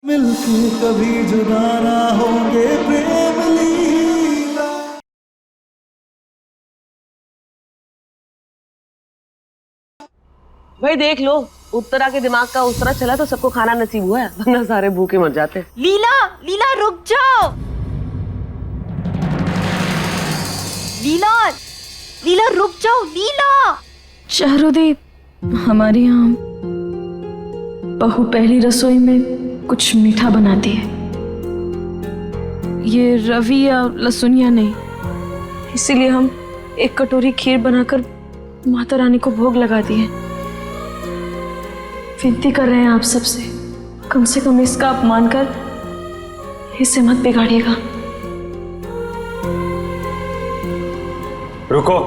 मिलके कभी जुदा ना होंगे प्रेम लीला। भाई देख लो, उत्तरा के दिमाग का उस तरह चला तो सबको खाना नसीब हुआ है, वरना सारे भूखे मर जाते। लीला, लीला रुक जाओ। लीला, लीला रुक जाओ लीला। चारुदीप, हमारे यहाँ बहू पहली रसोई में कुछ मीठा बनाती है। ये रवि या लसुनिया नहीं, इसीलिए हम एक कटोरी खीर बनाकर माता रानी को भोग लगा दिए। विनती कर रहे हैं आप सबसे, कम से कम इसका अपमान कर इसे मत बिगाड़िएगा। रुको।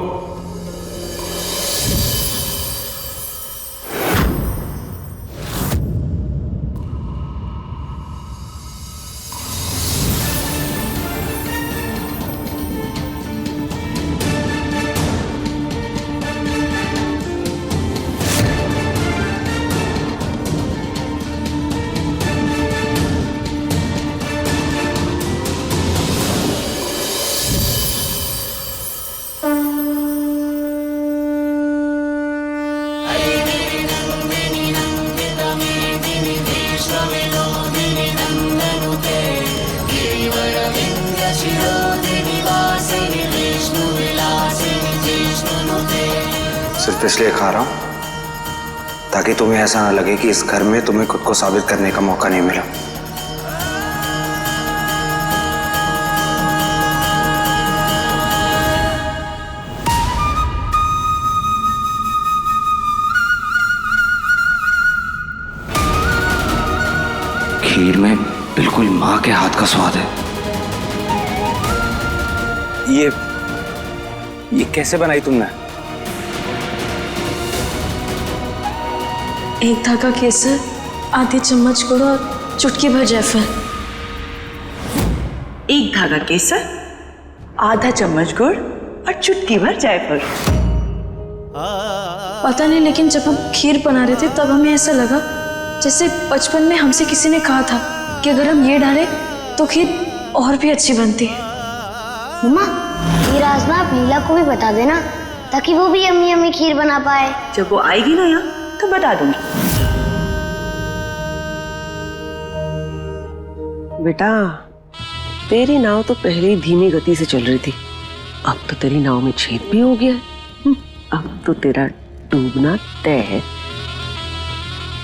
सिर्फ इसलिए खा रहा हूं ताकि तुम्हें ऐसा ना लगे कि इस घर में तुम्हें खुद को साबित करने का मौका नहीं मिला। खीर में बिल्कुल मां के हाथ का स्वाद है। ये कैसे बनाई तुमने? एक धागा केसर, आधी चम्मच गुड़ और चुटकी भर जायफल। एक धागा केसर, आधा चम्मच गुड़ और चुटकी भर जायफल। पता नहीं, लेकिन जब हम खीर बना रहे थे तब हमें ऐसा लगा जैसे बचपन में हमसे किसी ने कहा था कि अगर हम ये डालें तो खीर और भी अच्छी बनती है। मम्मा, ये राज ना आप लीला को भी बता देना ताकि वो भी यम्मी यम्मी खीर बना पाए। जब वो आएगी ना यहाँ तो बता दूंगी। बेटा, तेरी नाव तो पहले ही धीमी गति से चल रही थी, अब तो तेरी नाव में छेद भी हो गया है। अब तो तेरा डूबना तय है।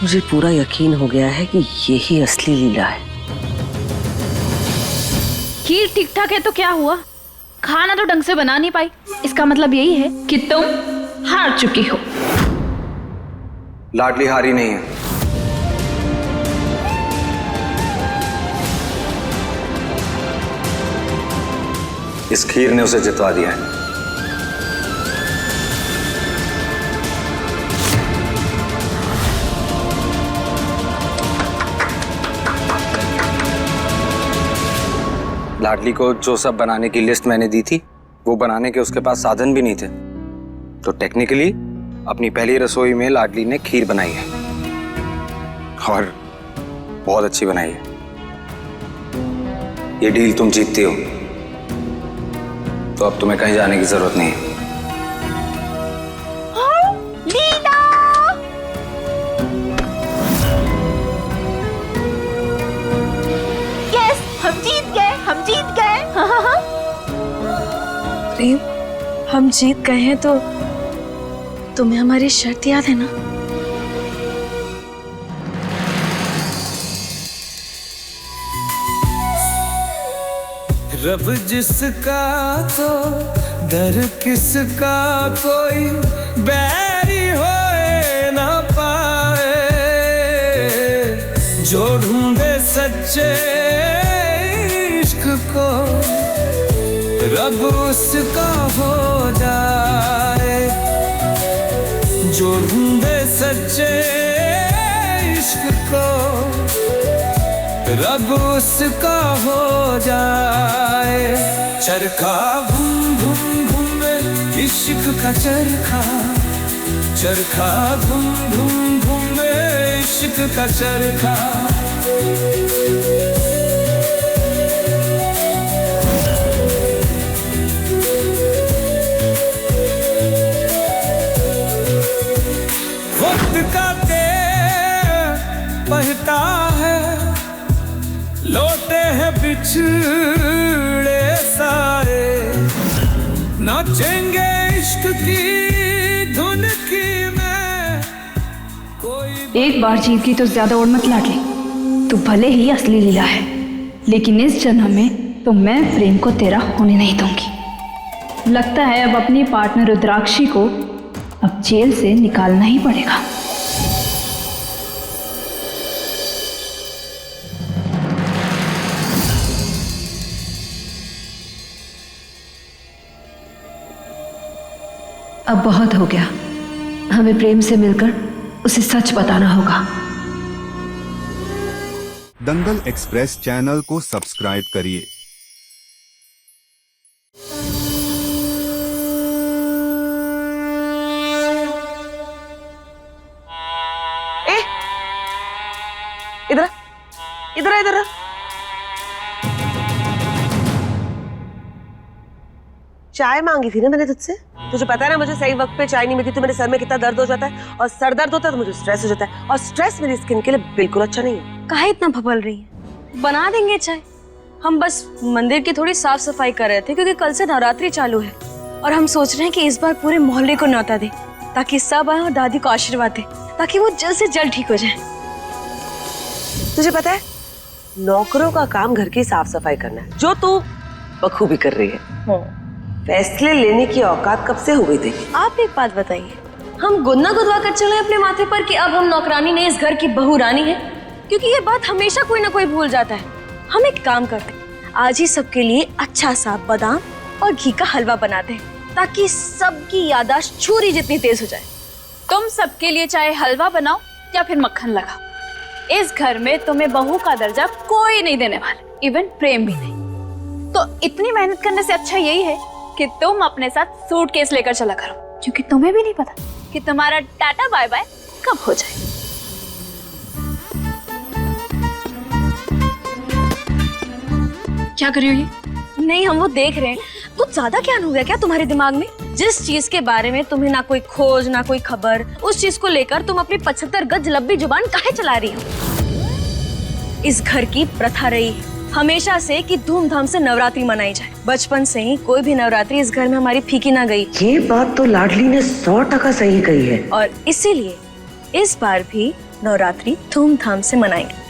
मुझे पूरा यकीन हो गया है कि यही असली लीला है। खीर ठीक ठाक है तो क्या हुआ, खाना तो ढंग से बना नहीं पाई, इसका मतलब यही है कि तुम हार चुकी हो। लाडली हारी नहीं है। इस खीर ने उसे जितवा दिया है। लाडली को जो सब बनाने की लिस्ट मैंने दी थी वो बनाने के उसके पास साधन भी नहीं थे, तो टेक्निकली अपनी पहली रसोई में लाडली ने खीर बनाई है और बहुत अच्छी बनाई है। ये डील तुम जीतती हो तो अब तुम्हें कहीं जाने की जरूरत नहीं है। लीला! यस, हम जीत गए, हम जीत गए। प्रेम, हम जीत गए हैं तो तुम्हें हमारी शर्त याद है ना? रब जिसका तो दर किसका, कोई बैरी होए ना पाए। जो ढूंढे सच्चे इश्क को, रब उसका हो जाए। जो ढूंढे सच्चे इश्क को, रब उसका हो जाए। चरखा घूम घूम घूमे इश्क का चरखा, चरखा घूम घूम घूमे इश्क का चरखा। लौटे हैं बिछड़े सारे, नाचेंगे इश्क की धुन की में कोई। एक बार जीव की तो ज्यादा उड़ मत लागे, तू भले ही असली लीला है, लेकिन इस जन्म में तो मैं प्रेम को तेरा होने नहीं दूंगी। लगता है अब अपनी पार्टनर रुद्राक्षी को अब जेल से निकालना ही पड़ेगा। अब बहुत हो गया, हमें प्रेम से मिलकर उसे सच बताना होगा। दंगल एक्सप्रेस चैनल को सब्सक्राइब करिए। इधर इधर इधर। चाय मांगी थी ना मैंने तुझसे, तुझे पता है ना मुझे सही वक्त पे चाय नहीं मिलती तो मेरे सर में कितना दर्द हो जाता है, और सर दर्द होता है तो मुझे स्ट्रेस हो जाता है, और स्ट्रेस मेरी स्किन के लिए बिल्कुल अच्छा नहीं है। काहे इतना फपल रही है? बना देंगे चाय। हम बस मंदिर की थोड़ी साफ सफाई कर रहे थे क्योंकि कल से नवरात्रि चालू है, और हम सोच रहे हैं कि इस बार पूरे मोहल्ले को न्योता दे ताकि सब आए और दादी को आशीर्वाद दे ताकि वो जल्द से जल्द ठीक हो जाए। तुझे पता है नौकरों का काम घर की साफ सफाई करना है, जो तू बखूबी कर रही है। फैसले लेने की औकात कब से हो गई थी? आप एक बात बताइए, हम गुन्ना गुदवा कर चले अपने माथे पर कि अब हम नौकरानी नहीं इस घर की बहू रानी है? क्योंकि ये बात हमेशा कोई ना कोई भूल जाता है। हम एक काम करते हैं, आज ही सबके लिए अच्छा सा बादाम और घी का हलवा बनाते हैं ताकि सबकी याददाश्त छुरी जितनी तेज हो जाए। तुम सबके लिए चाहे हलवा बनाओ या फिर मक्खन लगाओ, इस घर में तुम्हें बहू का दर्जा कोई नहीं देने वाला, इवन प्रेम भी नहीं। तो इतनी मेहनत करने से अच्छा यही है कि तुम अपने साथ सूटकेस लेकर चला करो, क्योंकि तुम्हें भी नहीं पता कि तुम्हारा टाटा बाय बाय कब हो जाए। क्या कर रही हो ये? नहीं, हम वो देख रहे हैं। कुछ ज्यादा ज्ञान हो गया क्या तुम्हारे दिमाग में? जिस चीज के बारे में तुम्हें ना कोई खोज ना कोई खबर, उस चीज को लेकर तुम अपनी 75 गज लंबी जुबान काहे चला रही हो? इस घर की प्रथा रही है हमेशा से कि धूमधाम से नवरात्रि मनाई जाए। बचपन से ही कोई भी नवरात्रि इस घर में हमारी फीकी ना गई। ये बात तो लाडली ने 100% सही कही है, और इसीलिए इस बार भी नवरात्रि धूमधाम से मनाएंगे।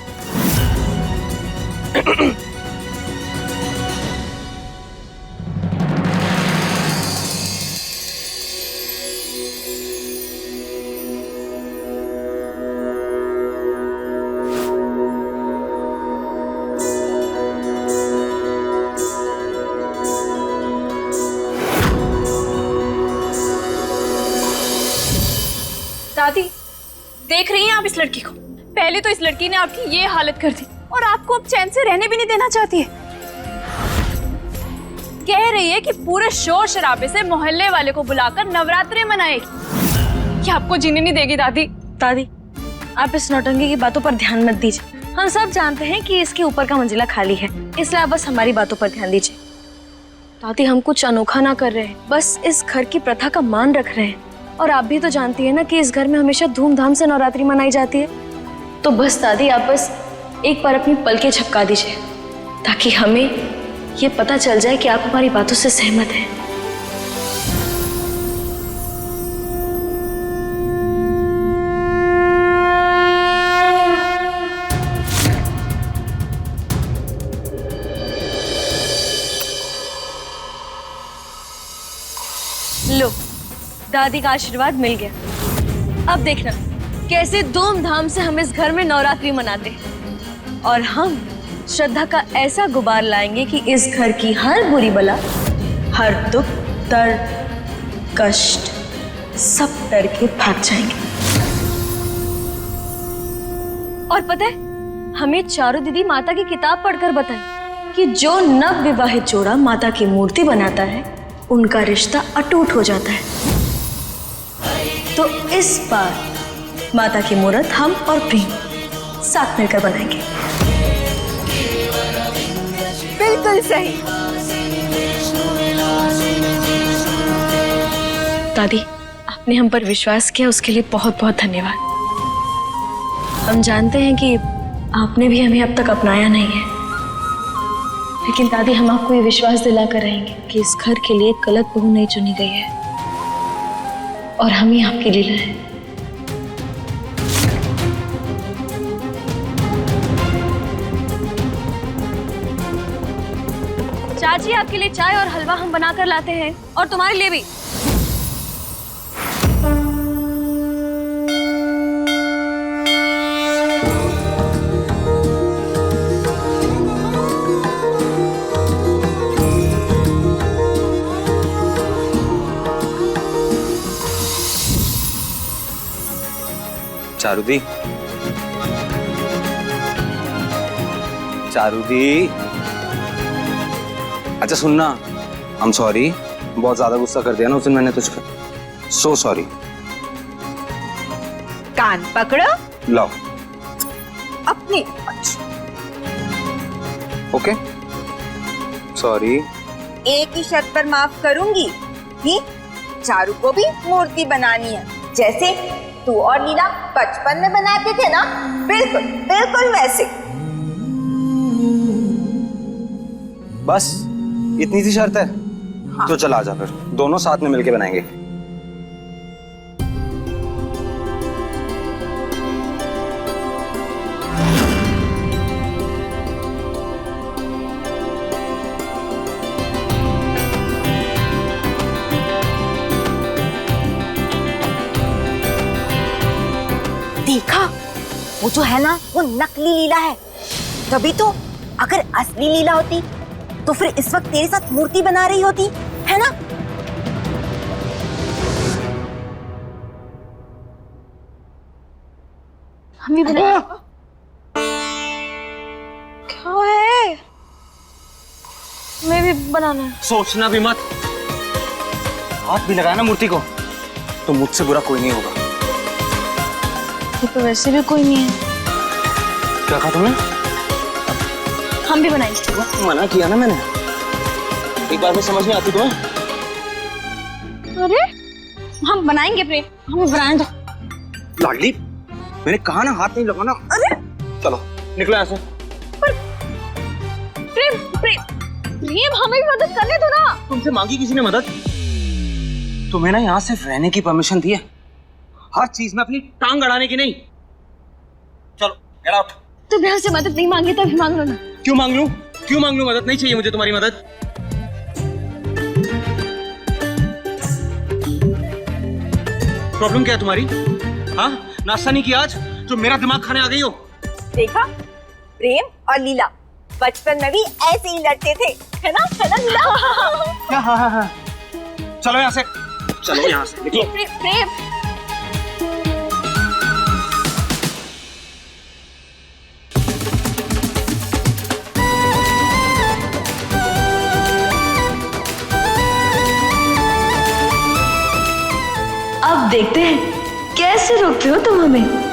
दादी, देख रही हैं आप इस लड़की को? पहले तो इस लड़की ने आपकी ये हालत कर दी और आपको अब चैन से रहने भी नहीं देना चाहती है। कह रही है कि पूरे शोर शराबे से मोहल्ले वाले को बुलाकर नवरात्रि मनाएगी। क्या आपको जीने नहीं देगी दादी? दादी, आप इस नौटंकी की बातों पर ध्यान मत दीजिए। हम सब जानते हैं कि इसके ऊपर का मंजिला खाली है, इसलिए आप बस हमारी बातों पर ध्यान दीजिए। दादी, हम कुछ अनोखा ना कर रहे हैं, बस इस घर की प्रथा का मान रख रहे हैं। और आप भी तो जानती है ना कि इस घर में हमेशा धूमधाम से नवरात्रि मनाई जाती है। तो बस दादी, आप बस एक बार अपनी पलकें झपका दीजिए ताकि हमें ये पता चल जाए कि आप हमारी बातों से सहमत हैं। लो, दादी का आशीर्वाद मिल गया। अब देखना कैसे धूमधाम से हम इस घर में नवरात्रि मनाते हैं, और हम श्रद्धा का ऐसा गुबार लाएंगे कि इस घर की हर बुरी बला, हर दुख, दर्द, कष्ट सब डर के भाग जाएंगे। और पता है, हमें चारों दीदी माता की किताब पढ़कर बताई कि जो नव विवाहित जोड़ा माता की मूर्ति बनाता है उनका रिश्ता अटूट हो जाता है। तो इस बार माता की मूर्त हम और प्रेम साथ मिलकर बनाएंगे। बिल्कुल सही। दादी, आपने हम पर विश्वास किया, उसके लिए बहुत बहुत धन्यवाद। हम जानते हैं कि आपने भी हमें अब तक अपनाया नहीं है, लेकिन दादी हम आपको ये विश्वास दिला कर रहेंगे कि इस घर के लिए गलत बहू नहीं चुनी गई है और हम ही आपकी लीला है। चाची आपके लिए चाय और हलवा हम बना कर लाते हैं और तुम्हारे लिए भी। चारुदी, चारुदी, अच्छा सुनना, आई एम सॉरी, बहुत ज्यादा गुस्सा कर दिया ना उस दिन मैंने तुझ पर। So sorry. कान पकड़ो। लाओ। अपने। Okay, sorry. एक ही शर्त पर माफ करूंगी कि चारू को भी मूर्ति बनानी है, जैसे तू और लीला बचपन में बनाते थे ना, बिल्कुल बिल्कुल वैसे। बस इतनी सी शर्त है? हाँ। तो चल आजा, फिर दोनों साथ में मिलके बनाएंगे। देखा, वो जो है ना वो नकली लीला है। तभी तो, अगर असली लीला होती तो फिर इस वक्त तेरे साथ मूर्ति बना रही होती, है ना? हम भी बना। क्या है? मैं भी बनाना है। सोचना भी मत, हाथ भी लगाना मूर्ति को तो मुझसे बुरा कोई नहीं होगा। तो वैसे भी कोई नहीं है। क्या कहा तुमने? हम भी बनाएंगे। मना किया ना मैंने, एक बार में समझ नहीं आती तुम्हें? अरे हम बनाएंगे प्रेम, हमें बनाने दो। लाडली, मैंने कहा ना हाथ नहीं लगाना। अरे चलो निकलो यहाँ से। प्रेम प्रेम प्रेम, हमें भी मदद करने दो ना। तुमसे मांगी किसी ने मदद? तुम्हें ना यहाँ सिर्फ रहने की परमिशन दी है, हर चीज में अपनी टांग अड़ाने की नहीं। चलो गेट आउट। तुमने हमसे मदद नहीं मांगी तो अभी मांग लो ना। क्यों मांग लूं? क्यों मांग लूं? मदद नहीं चाहिए मुझे तुम्हारी मदद। प्रॉब्लम क्या है तुम्हारी? हाँ, नाश्ता नहीं किया आज जो मेरा दिमाग खाने आ गई हो? देखा, प्रेम और लीला बचपन में भी ऐसे ही लड़ते थे, है ना? है ना लीला? हाँ। चलो यहाँ से, चलो यहाँ से निकलो। प्रेम अब देखते हैं कैसे रोकते हो तुम हमें।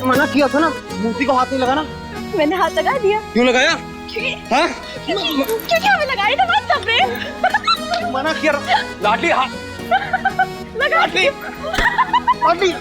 मना किया था ना, मूर्ति को हाथ नहीं लगाना। मैंने हाथ लगा दिया। क्यों लगाया? हाँ? क्योंकि हमें लगाई ना बात प्रेम। मना किया। लाडली हाथ लाडली लाडली।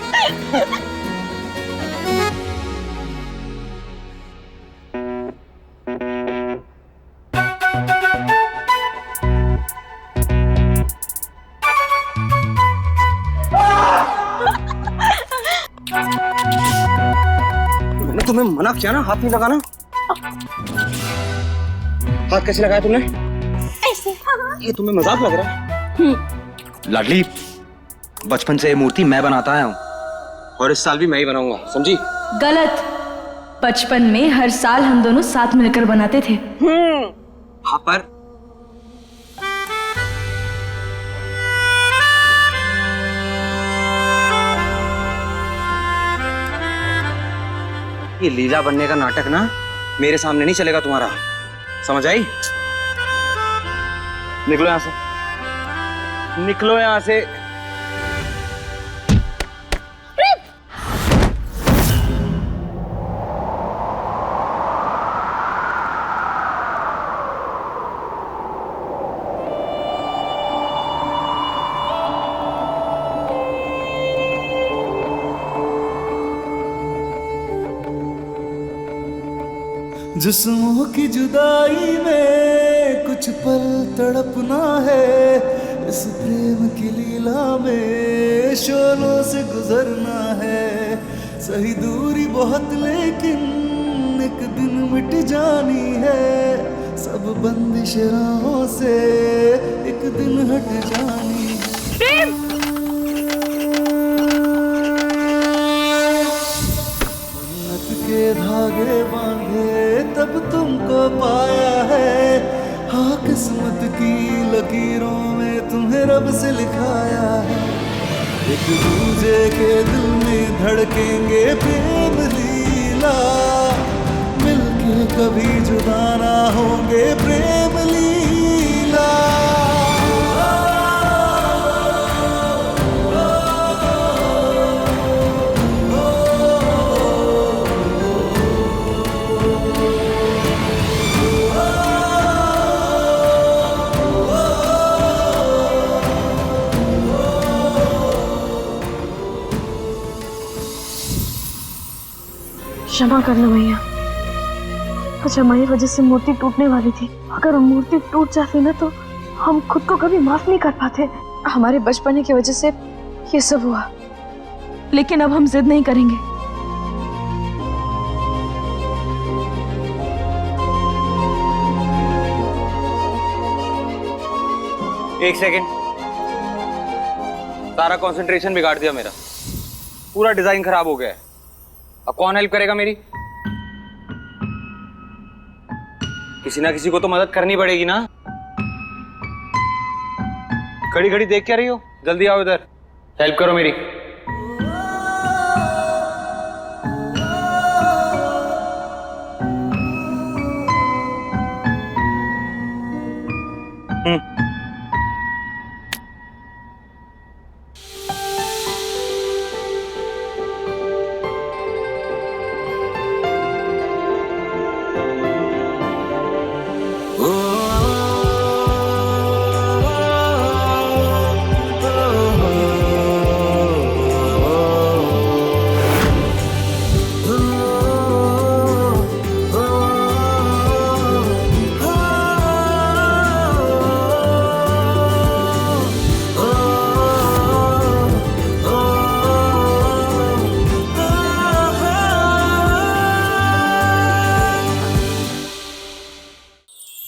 तुम्हें मना किया ना हाथ नहीं लगाना। हाथ कैसे लगाया तुमने? ऐसे। ये तुम्हें मजाक लग रहा है? लाडली, बचपन से ये मूर्ति मैं बनाता आया हूँ और इस साल भी मैं ही बनाऊंगा, समझी? गलत। बचपन में हर साल हम दोनों साथ मिलकर बनाते थे। हाँ पर ये लीला बनने का नाटक ना मेरे सामने नहीं चलेगा तुम्हारा, समझ आई? निकलो यहां से, निकलो यहां से। जिस्मों की जुदाई में कुछ पल तड़पना है, इस प्रेम की लीला में शोलों से गुजरना है। सही दूरी बहुत लेकिन एक दिन मिट जानी है, सब बंदिश राहों से एक दिन हट जानी है। मन्नत के धागे बांधे तब तुमको पाया है, हाँ किस्मत की लकीरों में तुम्हें रब से लिखाया है। एक दूजे के दिल में धड़केंगे प्रेम लीला, मिलके कभी जुदा ना होंगे प्रेम लीला। क्षमा करना भैया, आज हमारी वजह से मूर्ति टूटने वाली थी। अगर मूर्ति टूट जाती ना तो हम खुद को कभी माफ नहीं कर पाते। हमारे बचपने की वजह से ये सब हुआ, लेकिन अब हम जिद नहीं करेंगे। एक सेकेंड, सारा कंसंट्रेशन बिगाड़ दिया मेरा, पूरा डिजाइन खराब हो गया है। अब कौन हेल्प करेगा मेरी? किसी ना किसी को तो मदद करनी पड़ेगी ना। खड़ी खड़ी देख क्या रही हो? जल्दी आओ इधर, हेल्प करो मेरी।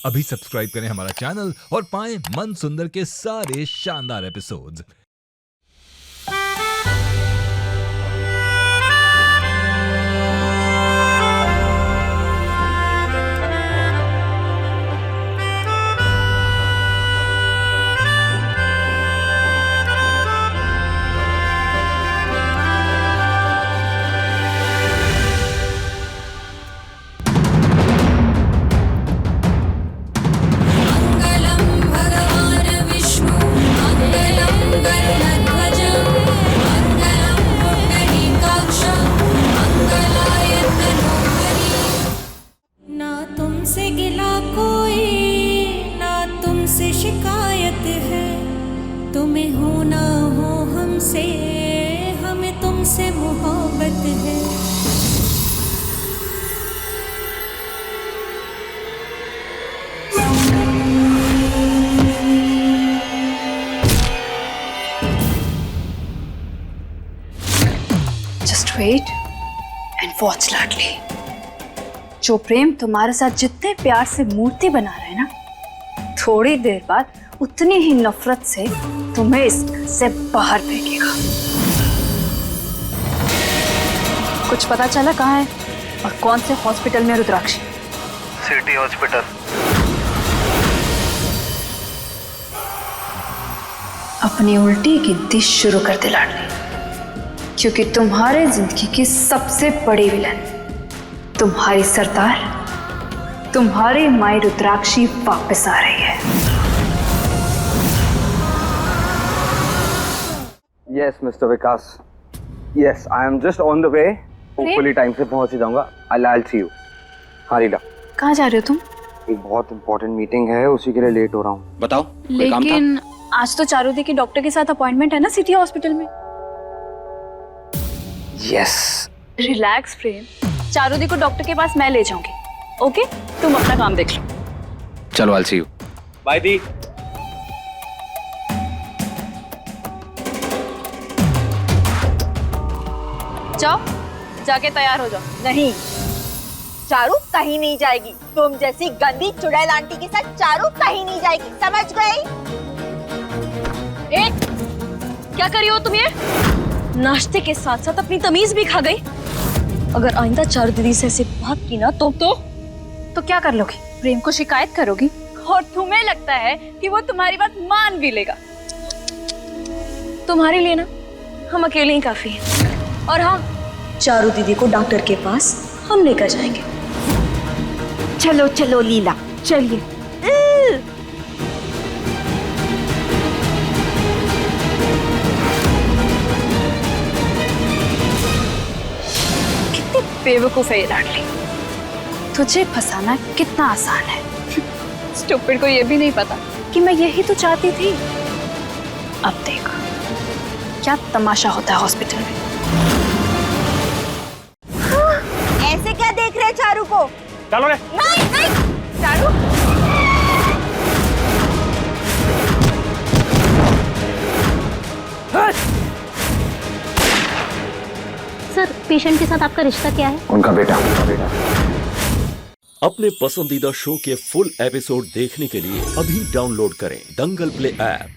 अभी सब्सक्राइब करें हमारा चैनल और पाएं मन सुंदर के सारे शानदार एपिसोड्स। तुम्हें हो ना हो हमसे, हमें तुमसे मोहब्बत है। Just wait and watch लाडली। जो प्रेम तुम्हारे साथ जितने प्यार से मूर्ति बना रहे हैं ना, थोड़ी देर बाद उतनी ही नफरत से तुम्हें इस घर से बाहर फेंकेगा। कुछ पता चला कहाँ है और कौन से हॉस्पिटल में रुद्राक्षी? City hospital. अपनी उल्टी की दिश शुरू कर दे लाडली, क्योंकि तुम्हारे जिंदगी की सबसे बड़ी विलन, तुम्हारी सरदार, तुम्हारी माई रुद्राक्षी वापस आ रही है। Yes mister Vikas, yes I am just on the way. Hopefully time से पहुंच ही जाऊंगा। आई सी यू। हाँ लीला, कहाँ जा रहे हो तुम? एक बहुत इंपॉर्टेंट मीटिंग है, उसी के लिए लेट हो रहा हूँ। बताओ कोई काम था? लेकिन आज तो चारुदी की डॉक्टर के साथ अपॉइंटमेंट है ना सिटी हॉस्पिटल में। यस। रिलैक्स प्रेम, चारुदी को डॉक्टर के पास मैं ले जाऊंगी। ओके, तुम अपना काम देख लो। चलो आई सी यू। By the. जाओ, जाके तैयार हो जाओ। नहीं, चारू कहीं नहीं जाएगी। तुम जैसी गंदी चुड़ैल आंटी के साथ चारू कहीं नहीं जाएगी, समझ गई? क्या करी हो तुम ये? नाश्ते के साथ साथ अपनी तमीज भी खा गई। अगर आइंदा चारू दीदी से ऐसे बात की ना तो क्या कर लोगी? प्रेम को शिकायत करोगी? और तुम्हें लगता है कि वो तुम्हारी बात मान भी लेगा? तुम्हारे लिए ना हम अकेले ही काफी हैं। और हाँ, चारू दीदी को डॉक्टर के पास हम लेकर जाएंगे। चलो चलो लीला, चलिए। कितनी बेवकूफ है ये लाडली, तुझे फंसाना कितना आसान है। स्टूपिड को ये भी नहीं पता कि मैं यही तो चाहती थी। अब देख क्या तमाशा होता है हॉस्पिटल में। ऐसे क्या देख रहे चारू को? चलो रे। नहीं नहीं चारू, सर, पेशेंट के साथ आपका रिश्ता क्या है? उनका बेटा। अपने पसंदीदा शो के फुल एपिसोड देखने के लिए अभी डाउनलोड करें दंगल प्ले ऐप।